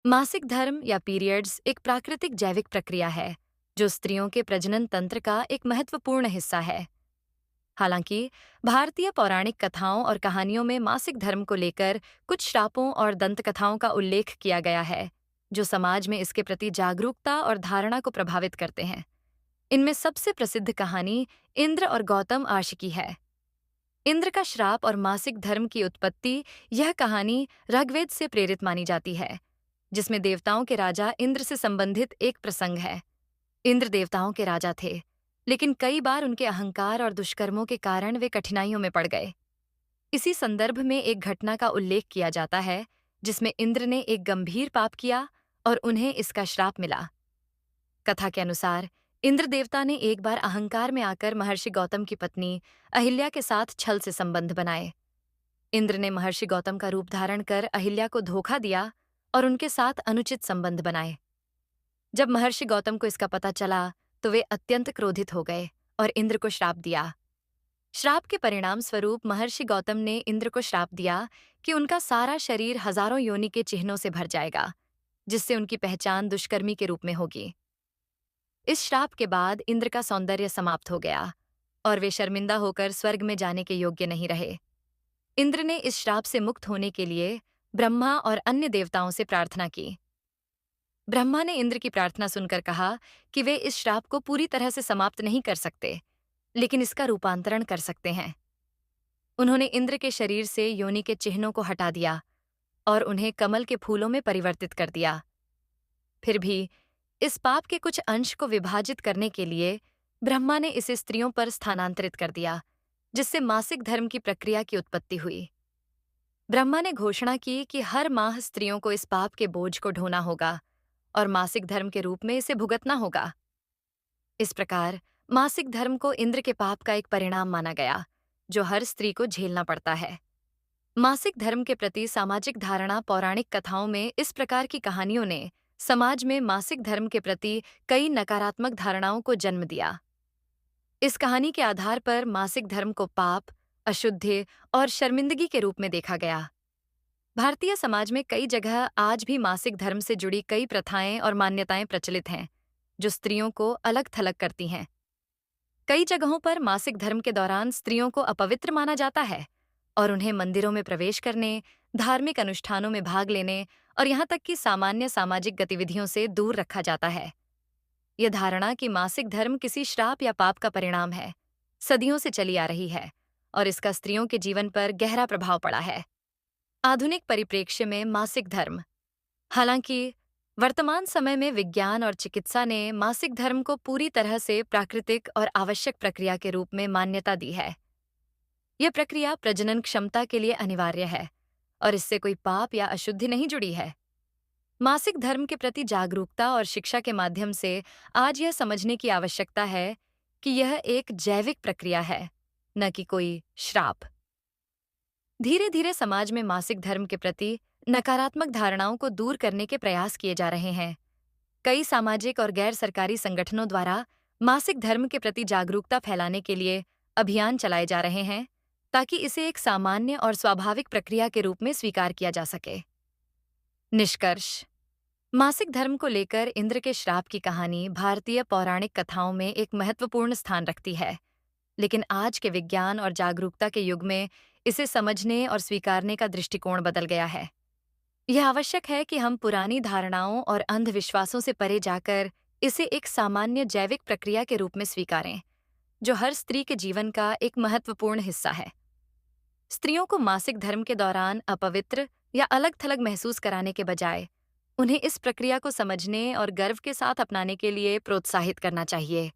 मासिक धर्म या पीरियड्स एक प्राकृतिक जैविक प्रक्रिया है जो स्त्रियों के प्रजनन तंत्र का एक महत्वपूर्ण हिस्सा है। हालांकि भारतीय पौराणिक कथाओं और कहानियों में मासिक धर्म को लेकर कुछ श्रापों और दंत कथाओं का उल्लेख किया गया है, जो समाज में इसके प्रति जागरूकता और धारणा को प्रभावित करते हैं। इनमें सबसे प्रसिद्ध कहानी इंद्र और गौतम आशिकी है। इंद्र का श्राप और मासिक धर्म की उत्पत्ति। यह कहानी ऋग्वेद से प्रेरित मानी जाती है, जिसमें देवताओं के राजा इंद्र से संबंधित एक प्रसंग है। इंद्र देवताओं के राजा थे, लेकिन कई बार उनके अहंकार और दुष्कर्मों के कारण वे कठिनाइयों में पड़ गए। इसी संदर्भ में एक घटना का उल्लेख किया जाता है, जिसमें इंद्र ने एक गंभीर पाप किया और उन्हें इसका श्राप मिला। कथा के अनुसार इंद्र देवता ने एक बार अहंकार में आकर महर्षि गौतम की पत्नी अहिल्या के साथ छल से संबंध बनाए। इंद्र ने महर्षि गौतम का रूप धारण कर अहिल्या को धोखा दिया और उनके साथ अनुचित संबंध बनाए। जब महर्षि गौतम को इसका पता चला, तो वे अत्यंत क्रोधित हो गए और इंद्र को श्राप दिया। श्राप के परिणाम स्वरूप महर्षि गौतम ने इंद्र को श्राप दिया कि उनका सारा शरीर हजारों योनि के चिन्हों से भर जाएगा, जिससे उनकी पहचान दुष्कर्मी के रूप में होगी। इस श्राप के बाद इंद्र का सौंदर्य समाप्त हो गया और वे शर्मिंदा होकर स्वर्ग में जाने के योग्य नहीं रहे। इंद्र ने इस श्राप से मुक्त होने के लिए ब्रह्मा और अन्य देवताओं से प्रार्थना की। ब्रह्मा ने इंद्र की प्रार्थना सुनकर कहा कि वे इस श्राप को पूरी तरह से समाप्त नहीं कर सकते, लेकिन इसका रूपांतरण कर सकते हैं। उन्होंने इंद्र के शरीर से योनि के चिन्हों को हटा दिया और उन्हें कमल के फूलों में परिवर्तित कर दिया। फिर भी इस पाप के कुछ अंश को विभाजित करने के लिए ब्रह्मा ने इसे स्त्रियों पर स्थानांतरित कर दिया, जिससे मासिक धर्म की प्रक्रिया की उत्पत्ति हुई। ब्रह्मा ने घोषणा की कि हर माह स्त्रियों को इस पाप के बोझ को ढोना होगा और मासिक धर्म के रूप में इसे भुगतना होगा। इस प्रकार मासिक धर्म को इंद्र के पाप का एक परिणाम माना गया, जो हर स्त्री को झेलना पड़ता है। मासिक धर्म के प्रति सामाजिक धारणा। पौराणिक कथाओं में इस प्रकार की कहानियों ने समाज में मासिक धर्म के प्रति कई नकारात्मक धारणाओं को जन्म दिया। इस कहानी के आधार पर मासिक धर्म को पाप, अशुद्धि और शर्मिंदगी के रूप में देखा गया। भारतीय समाज में कई जगह आज भी मासिक धर्म से जुड़ी कई प्रथाएं और मान्यताएं प्रचलित हैं, जो स्त्रियों को अलग-थलग करती हैं। कई जगहों पर मासिक धर्म के दौरान स्त्रियों को अपवित्र माना जाता है और उन्हें मंदिरों में प्रवेश करने, धार्मिक अनुष्ठानों में भाग लेने और यहाँ तक कि सामान्य सामाजिक गतिविधियों से दूर रखा जाता है। यह धारणा कि मासिक धर्म किसी श्राप या पाप का परिणाम है, सदियों से चली आ रही है और इसका स्त्रियों के जीवन पर गहरा प्रभाव पड़ा है। आधुनिक परिप्रेक्ष्य में मासिक धर्म। हालांकि वर्तमान समय में विज्ञान और चिकित्सा ने मासिक धर्म को पूरी तरह से प्राकृतिक और आवश्यक प्रक्रिया के रूप में मान्यता दी है। यह प्रक्रिया प्रजनन क्षमता के लिए अनिवार्य है और इससे कोई पाप या अशुद्धि नहीं जुड़ी है। मासिक धर्म के प्रति जागरूकता और शिक्षा के माध्यम से आज यह समझने की आवश्यकता है कि यह एक जैविक प्रक्रिया है, न कि कोई श्राप। धीरे धीरे समाज में मासिक धर्म के प्रति नकारात्मक धारणाओं को दूर करने के प्रयास किए जा रहे हैं। कई सामाजिक और गैर सरकारी संगठनों द्वारा मासिक धर्म के प्रति जागरूकता फैलाने के लिए अभियान चलाए जा रहे हैं, ताकि इसे एक सामान्य और स्वाभाविक प्रक्रिया के रूप में स्वीकार किया जा सके। निष्कर्ष। मासिक धर्म को लेकर इंद्र के श्राप की कहानी भारतीय पौराणिक कथाओं में एक महत्वपूर्ण स्थान रखती है, लेकिन आज के विज्ञान और जागरूकता के युग में इसे समझने और स्वीकारने का दृष्टिकोण बदल गया है। यह आवश्यक है कि हम पुरानी धारणाओं और अंधविश्वासों से परे जाकर इसे एक सामान्य जैविक प्रक्रिया के रूप में स्वीकारें, जो हर स्त्री के जीवन का एक महत्वपूर्ण हिस्सा है। स्त्रियों को मासिक धर्म के दौरान अपवित्र या अलग-थलग महसूस कराने के बजाय उन्हें इस प्रक्रिया को समझने और गर्व के साथ अपनाने के लिए प्रोत्साहित करना चाहिए।